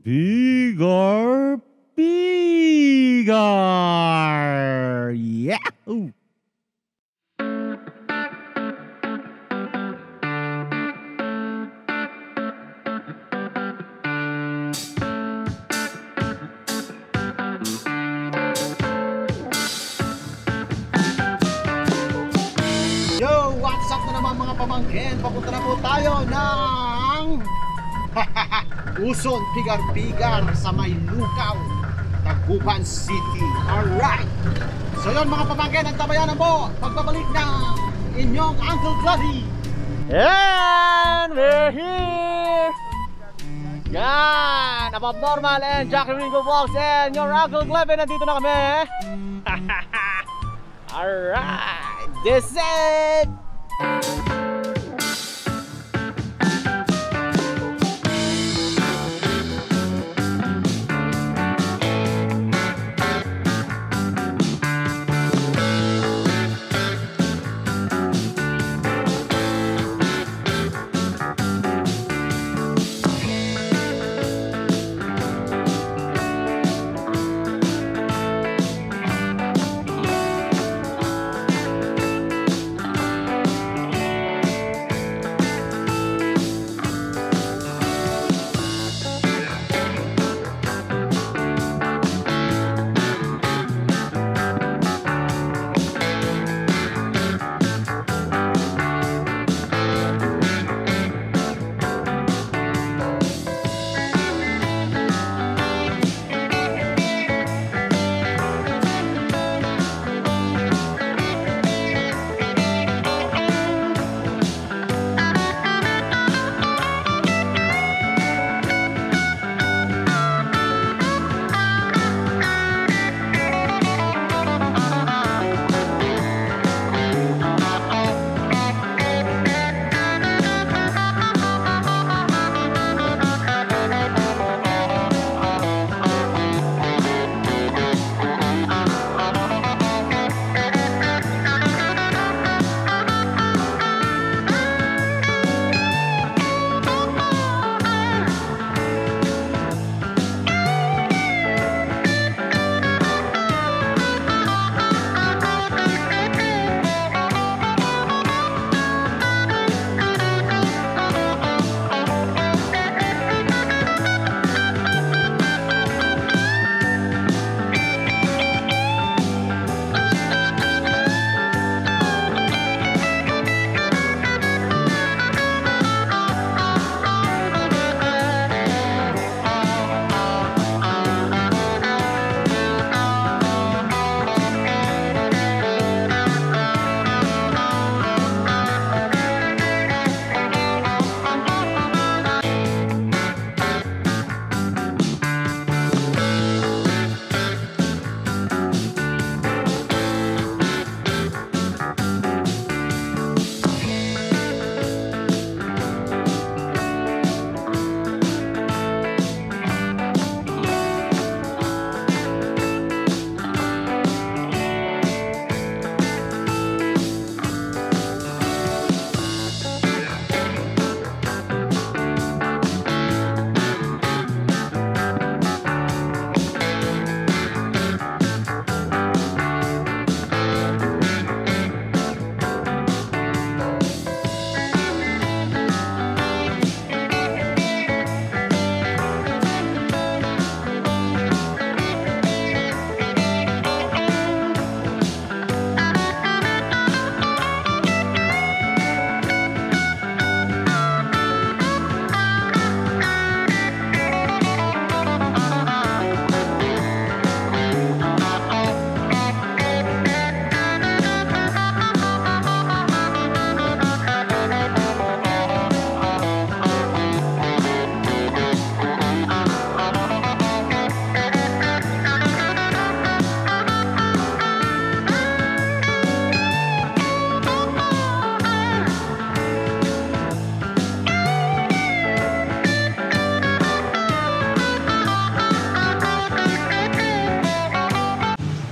Bigar, bigar! Yahoo! Yo, what's up na naman mga pamangkin? Papunta na po tayo ng Uson Pigar-Pigar sa Maylukaw, Tagpuan City. Alright! So yun mga pamangkin, ang tabayanan mo pagbabalik ng inyong Uncle Bloody. And we're here! Yan! Above Normal and Jackie Ringo Vlogs and your Uncle Glevin, nandito na kami! Alright! This is it!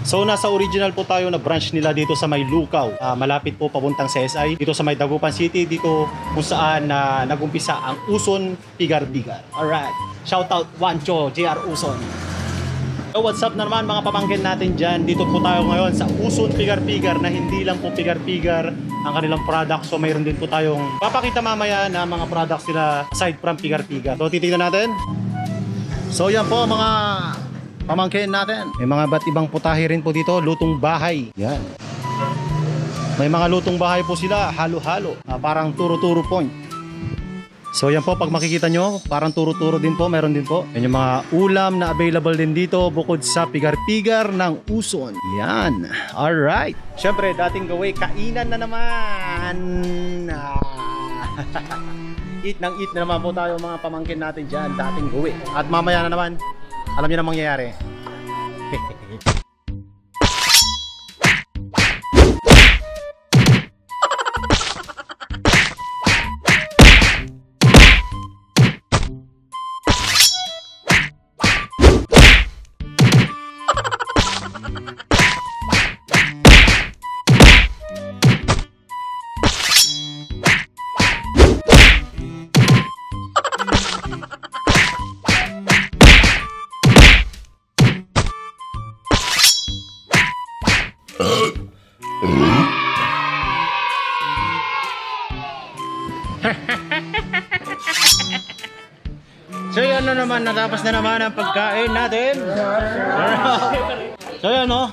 So nasa original po tayo na branch nila dito sa may Lukaw. Malapit po papuntang CSI. Dito sa may Dagupan City, dito kung saan nagumpisa ang Uson Pigar-Pigar. Alright. Shoutout Wancho, JR Uson. So what's up na naman mga pamangkin natin dyan. Dito po tayo ngayon sa Uson Pigar-Pigar na hindi lang po Pigar-Pigar ang kanilang product. So mayroon din po tayong papakita mamaya na mga products nila aside from Pigar-Pigar. So titignan natin. So yan po mga pamangkin natin. May mga ba't ibang putahe rin po dito. Lutong bahay. Yan. May mga lutong bahay po sila. Halo-halo. Parang turo-turo point. So yan po. Pag makikita nyo, parang turo-turo din po. Meron din po. Yan yung mga ulam na available din dito bukod sa Pigar-Pigar ng Uson. Yan. Alright. Siyempre, dating gawin. Kainan na naman. Eat ng eat na naman po tayo mga pamangkin natin dyan. Dating gawin. At mamaya na naman. Alam niyo na mangyayari. So yan na naman, natapos na naman ang pagkain natin. So yan no,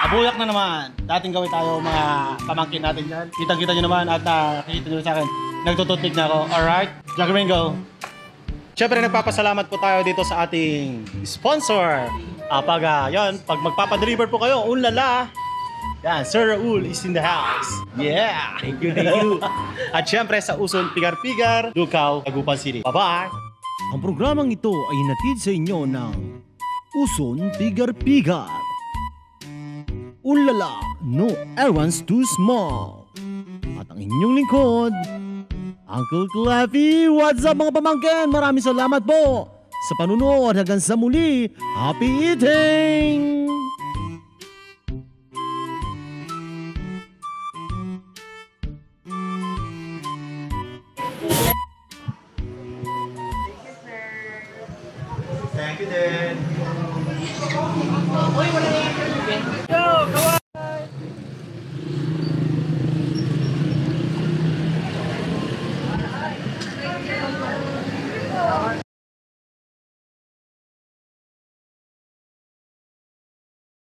abuyak na naman. Dating gawin tayo mga pamangkin natin yan. Kitang-kita nyo naman at nakikita nyo sa akin. Nagtututpik na ako. Alright, Jack Ringo. Siyempre nagpapasalamat po tayo dito sa ating sponsor. Pag magpapadeliver po kayo, unlala. Yan, Sir Raul is in the house. Yeah, thank you, thank you. At siyempre sa Uson Pigar-Pigar, Lukaw, Dagupan City. Bye-bye! Ang programang ito ay hinatid sa inyo ng Uson Pigar-Pigar. Ulala, no errands too small. At ang inyong lingkod, Uncle Cleffy. What's up mga pamangkin? Maraming salamat po sa panunood. Hanggang sa muli, happy eating! Thank you din.